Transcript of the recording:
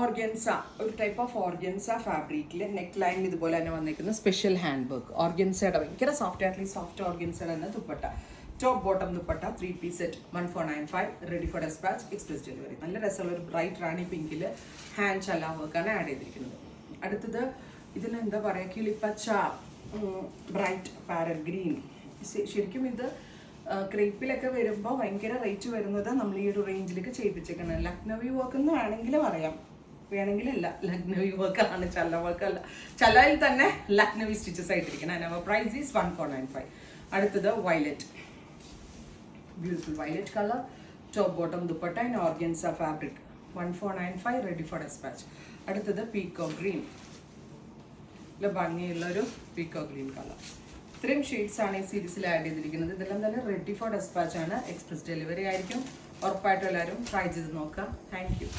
Organza, ഒരു type of organza ഫാബ്രിക്കിൽ neck ലൈനിൽ ഇതുപോലെ തന്നെ വന്നിരിക്കുന്ന സ്പെഷ്യൽ ഹാൻഡ് വർക്ക്. ഓർഗൻസയുടെ ഭയങ്കര സോഫ്റ്റ് ആയിട്ടുള്ള സോഫ്റ്റ് ഓർഗൻസയുടെ തന്നെ dupatta, top bottom dupatta, 3 piece set, 1495, ready for dispatch, express delivery. നല്ല രസമുള്ള ഒരു ബ്രൈറ്റ് റാണി പിങ്കിൽ ഹാൻഡ് ചല വർക്കാണ് ആഡ് ചെയ്തിരിക്കുന്നത്. അടുത്തത് ഇതിന് എന്താ പറയുക, കിളിപ്പച്ച ബ്രൈറ്റ് പാരറ്റ് ഗ്രീൻ. ശരിക്കും ഇത് ക്രേപ്പിലൊക്കെ വരുമ്പോൾ ഭയങ്കര റേറ്റ് വരുന്നത് നമ്മൾ ഈ ഒരു റേഞ്ചിലേക്ക് ചെയ്യിപ്പിച്ചേക്കണം. ലക്നവി വർക്ക് എന്ന് വേണമെങ്കിൽ പറയാം, വേണമെങ്കിലല്ല, ലക്നവി വർക്കാണ്, ചല വർക്കല്ല. ചലയിൽ തന്നെ ലക്നവി സ്റ്റിച്ചസ് ആയിട്ടിരിക്കണം. And our price is 1495. അടുത്തത് violet, beautiful violet colour, top bottom dupatta in organza fabric, 1495, ready for despatch. അടുത്തത് പീക്കോ ഗ്രീൻ, ഭംഗിയുള്ളൊരു പീക്കോ ഗ്രീൻ കളർ. ഇത്രയും ഷെയ്ഡ്സ് ആണ് ഈ സീരീസിൽ ആഡ് ചെയ്തിരിക്കുന്നത്. ഇതെല്ലാം തന്നെ റെഡി ഫോർ ഡെസ്പാച്ച് ആണ്, എക്സ്പ്രസ് ഡെലിവറി ആയിരിക്കും. ഉറപ്പായിട്ടും എല്ലാവരും ട്രൈ ചെയ്ത് നോക്കാം. Thank U.